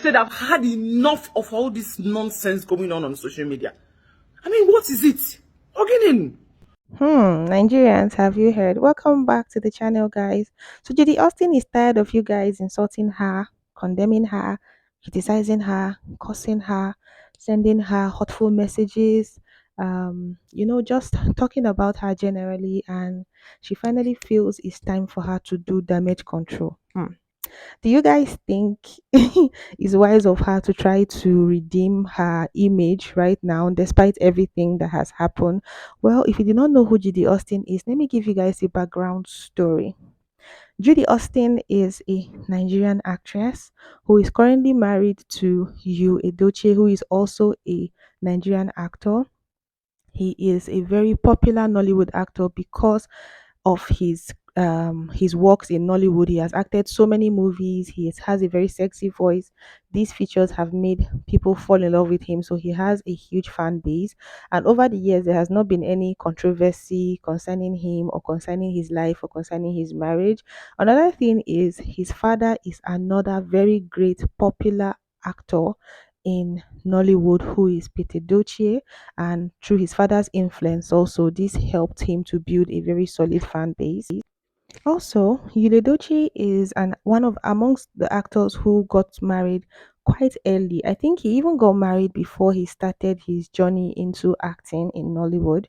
said, I've had enough of all this nonsense going on social media. I mean, what is it? Again, Nigerians, have you heard? Welcome back to the channel, guys. So, Judy Austin is tired of you guys insulting her, condemning her, criticizing her, cursing her, sending her hurtful messages, just talking about her generally. And she finally feels it's time for her to do damage control. Do you guys think it's wise of her to try to redeem her image right now, despite everything that has happened? Well, if you do not know who Judy Austin is, let me give you guys a background story. Judy Austin is a Nigerian actress who is currently married to Yul Edochie, who is also a Nigerian actor. He is a very popular Nollywood actor because of his works in Nollywood. He has acted so many movies. Has a very sexy voice. These features have made people fall in love with him. So he has a huge fan base. And over the years, there has not been any controversy concerning him or concerning his life or concerning his marriage. Another thing is his father is another very great popular actor in Nollywood who is Peter Dochie, and through his father's influence also this helped him to build a very solid fan base. Also, Yul Edochie is one of amongst the actors who got married quite early. I think he even got married before he started his journey into acting in Nollywood.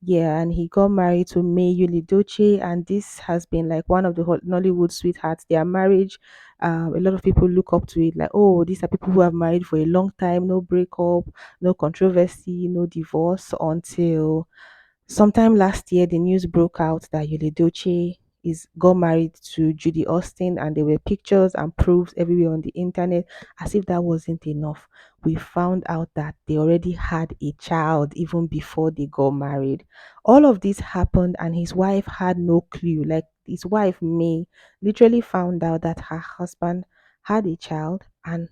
Yeah, and he got married to May Yul Edochie, and this has been like one of the Nollywood sweethearts. Their marriage, a lot of people look up to it like, oh, these are people who have married for a long time, no breakup, no controversy, no divorce, until sometime last year, the news broke out that Yul Edochie is got married to Judy Austin, and there were pictures and proofs everywhere on the internet. As if that wasn't enough, we found out that they already had a child even before they got married. All of this happened, and his wife had no clue. Like his wife May literally found out that her husband had a child and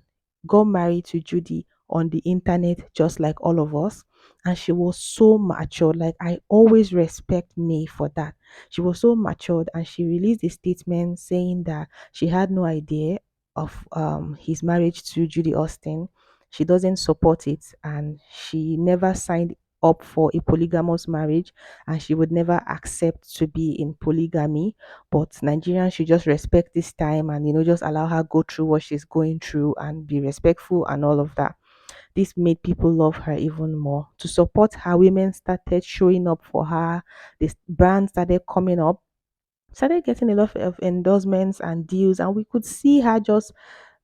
got married to Judy on the internet, just like all of us. And she was so mature. Like I always respect May for that. She was so matured, and she released a statement saying that she had no idea of his marriage to Judy Austin. She doesn't support it, and she never signed up for a polygamous marriage, and she would never accept to be in polygamy. But Nigerians should just respect this time, and just allow her go through what she's going through and be respectful and all of that. This made people love her even more. To support her, women started showing up for her. This brand started coming up, started getting a lot of endorsements and deals, and we could see her just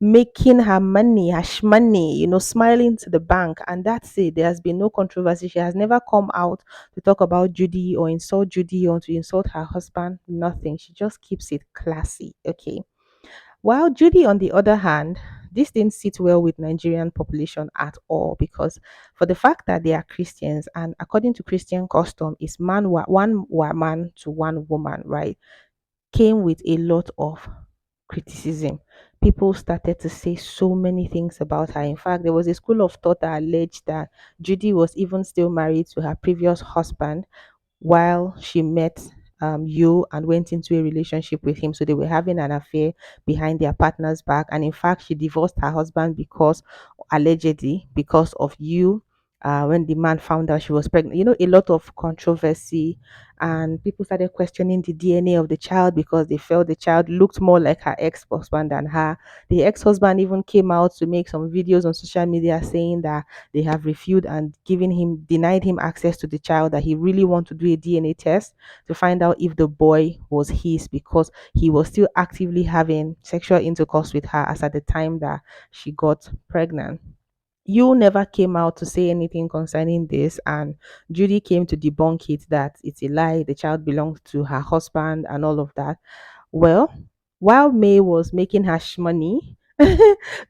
making her money, her money, smiling to the bank. And that's it. There has been no controversy. She has never come out to talk about Judy or insult Judy or to insult her husband. Nothing. She just keeps it classy. Okay. While Judy, on the other hand, this didn't sit well with Nigerian population at all, because for the fact that they are Christians, and according to Christian custom, is one man to one woman, right? Came with a lot of criticism. People started to say so many things about her. In fact, there was a school of thought that alleged that Judy was even still married to her previous husband while she met you and went into a relationship with him. So they were having an affair behind their partner's back. And in fact, she divorced her husband because, allegedly, because of you. When the man found out she was pregnant, a lot of controversy, and people started questioning the DNA of the child because they felt the child looked more like her ex husband than her. The ex husband even came out to make some videos on social media saying that they have refused and denied him access to the child, that he really want to do a DNA test to find out if the boy was his, because he was still actively having sexual intercourse with her as at the time that she got pregnant. You never came out to say anything concerning this, and Judy came to debunk it, that it's a lie, the child belongs to her husband and all of that. Well, while May was making her money,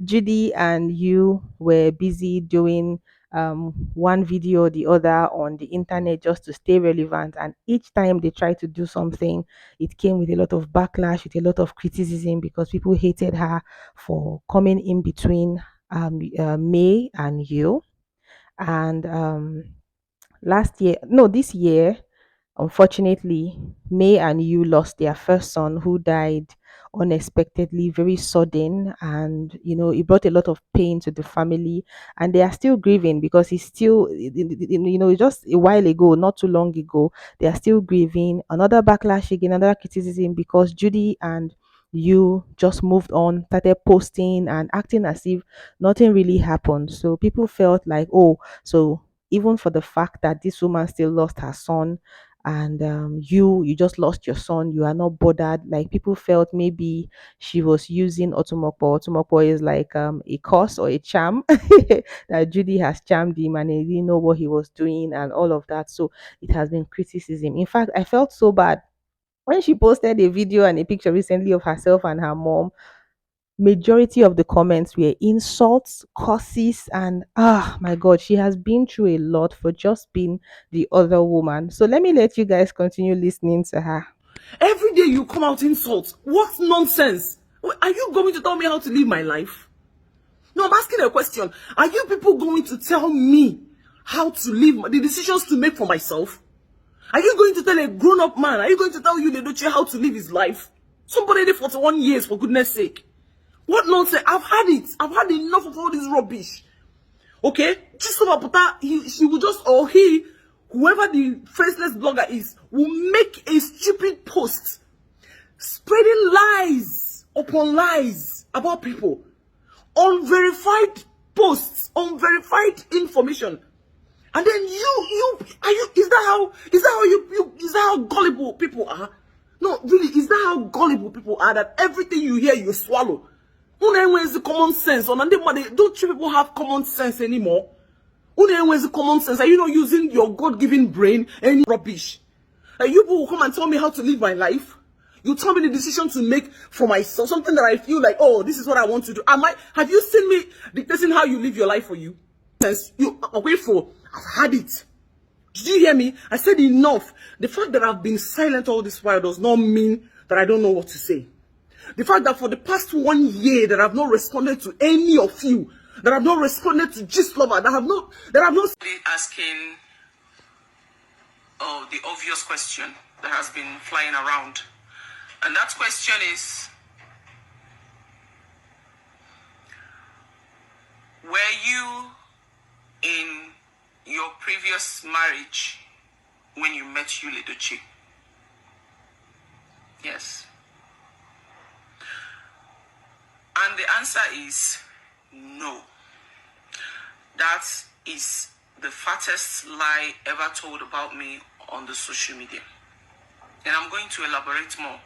Judy and you were busy doing one video or the other on the internet just to stay relevant. And each time they tried to do something, it came with a lot of backlash, with a lot of criticism, because people hated her for coming in between May and you. And last year, no, this year, unfortunately, May and you lost their first son, who died unexpectedly, very sudden, and it brought a lot of pain to the family, and they are still grieving because he's still, just a while ago, not too long ago, they are still grieving. Another backlash again, another criticism because Judy and you just moved on, started posting and acting as if nothing really happened. So people felt like, oh, so even for the fact that this woman still lost her son, and you just lost your son, you are not bothered. Like, people felt maybe she was using Otomopo. Otomopo is like a curse or a charm that Judy has charmed him, and he didn't know what he was doing and all of that. So it has been criticism. In fact, I felt so bad when she posted a video and a picture recently of herself and her mom. Majority of the comments were insults, curses, and my god, she has been through a lot for just being the other woman. So let me let you guys continue listening to her. Every day you come out insults. What nonsense? Are you going to tell me how to live my life? No, I'm asking a question. Are you people going to tell me how to live, the decisions to make for myself? Are you going to tell a grown-up man? Are you going to tell Yul Edochie how to live his life? Somebody did 41 years, for goodness sake. What nonsense? I've had it. I've had enough of all this rubbish. Okay? Just so that she will just, or he, whoever the faceless blogger is, will make a stupid post spreading lies upon lies about people. Unverified posts, unverified information. And then is that how gullible people are? No, really, is that how gullible people are, that everything you hear you swallow? Where's the common sense? Don't you people have common sense anymore? Where's the common sense? Are you not using your God-given brain and rubbish? You people will come and tell me how to live my life. You tell me the decision to make for myself, something that I feel like, oh, this is what I want to do. Have you seen me dictating how you live your life for you? You away for, I've had it. Did you hear me? I said enough. The fact that I've been silent all this while does not mean that I don't know what to say. The fact that for the past 1 year that I've not responded to any of you, that I've not responded to Gist Lover, that I've not asking the obvious question that has been flying around. And that question is, were you in your previous marriage when you met Yul Edochie? Yes. And the answer is no. That is the fattest lie ever told about me on the social media. And I'm going to elaborate more.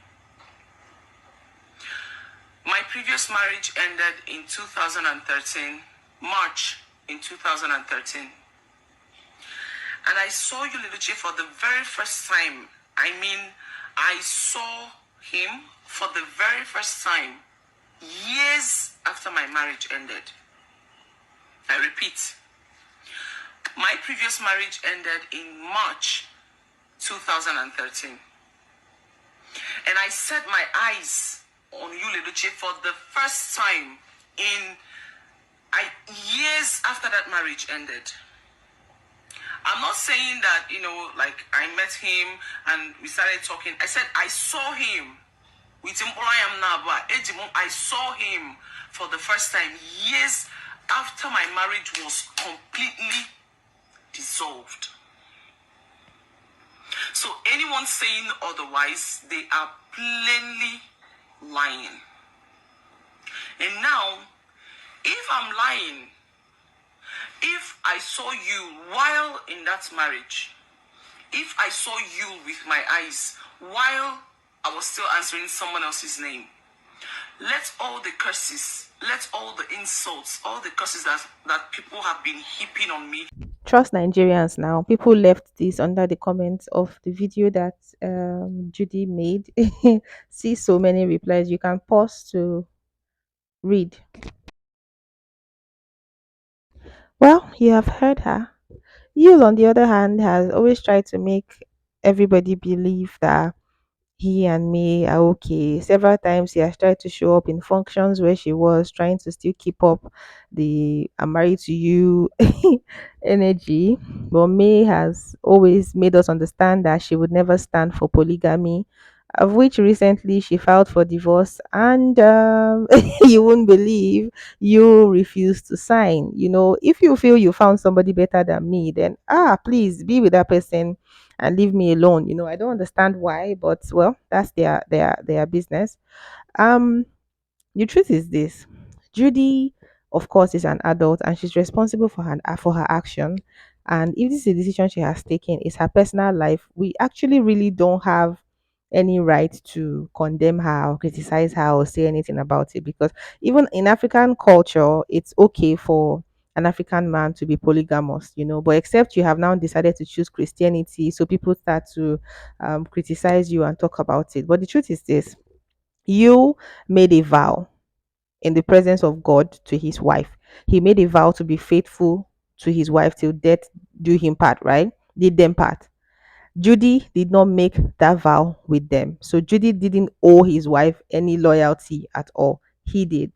My previous marriage ended in 2013, March in 2013. And I saw Yul Edochie for the very first time. I mean, I saw him for the very first time years after my marriage ended. I repeat, my previous marriage ended in March 2013. And I set my eyes on Yul Edochie for the first time years after that marriage ended. I'm not saying that, like I met him and we started talking. I said I saw him. I saw him for the first time years after my marriage was completely dissolved. So anyone saying otherwise, they are plainly lying. And now, if I'm lying, if I saw you while in that marriage, if I saw you with my eyes while I was still answering someone else's name, let all the curses, let all the insults, all the curses that people have been heaping on me. Trust Nigerians now. People left this under the comments of the video that Judy made. See so many replies. You can pause to read. Well, you have heard her. Yul, on the other hand, has always tried to make everybody believe that he and me are okay. Several times he has tried to show up in functions where she was trying to still keep up the I'm married to you energy. But May has always made us understand that she would never stand for polygamy. of which recently she filed for divorce, and you won't believe, you refused to sign. You know, if you feel you found somebody better than me, then please be with that person and leave me alone. You know, I don't understand why, but well, that's their business. um the truth is this: Judy, of course, is an adult and she's responsible for her action. And if this is a decision she has taken, it's her personal life. We actually really don't have any right to condemn her or criticize her or say anything about it, because even in African culture, it's okay for an African man to be polygamous, you know. But except you have now decided to choose Christianity, so people start to criticize you and talk about it. But the truth is this: you made a vow in the presence of God to his wife. He made a vow to be faithful to his wife till death do him part, right? Did them part. Judy did not make that vow with them. So Judy didn't owe his wife any loyalty at all. He did.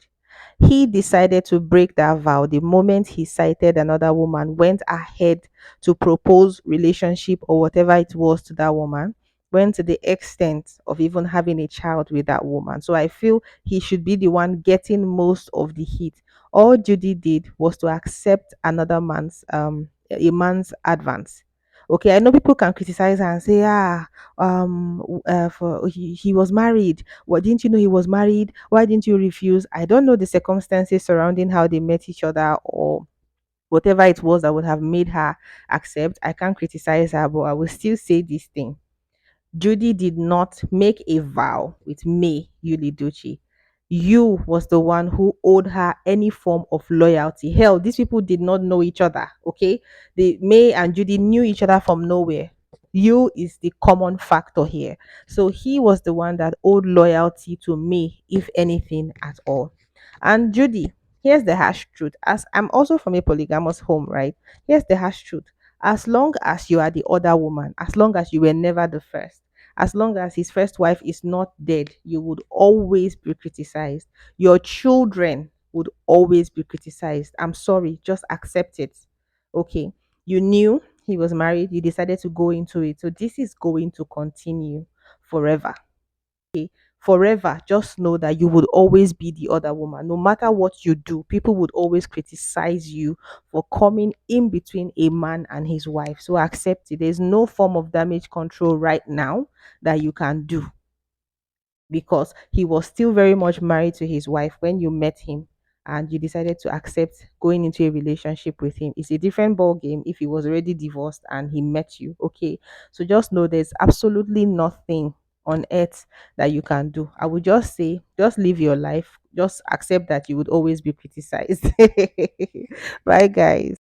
He decided to break that vow the moment he sighted another woman, went ahead to propose relationship or whatever it was to that woman, went to the extent of even having a child with that woman. So I feel he should be the one getting most of the heat. All Judy did was to accept another man's a man's advance. Okay, I know people can criticize her and say, for he was married. What, didn't you know he was married? Why didn't you refuse? I don't know the circumstances surrounding how they met each other or whatever it was that would have made her accept. I can't criticize her, but I will still say this thing: Judy did not make a vow with May Yul Edochie. You was the one who owed her any form of loyalty. Hell, these people did not know each other. Okay, the May and Judy knew each other from nowhere. You is the common factor here. So he was the one that owed loyalty to me, if anything at all. And Judy, here's the harsh truth. As I'm also from a polygamous home, right? Here's the harsh truth: as long as you are the other woman, as long as you were never the first, as long as his first wife is not dead, you would always be criticized. Your children would always be criticized. I'm sorry, just accept it. Okay. You knew he was married, you decided to go into it. So this is going to continue forever. Okay. Forever, just know that you would always be the other woman. No matter what you do, people would always criticize you for coming in between a man and his wife. So accept it. There's no form of damage control right now that you can do, because he was still very much married to his wife when you met him and you decided to accept going into a relationship with him. It's a different ball game if he was already divorced and he met you. Okay. So just know there's absolutely nothing on earth that you can do. I would just say, just live your life. Just accept that you would always be criticized. Bye, guys.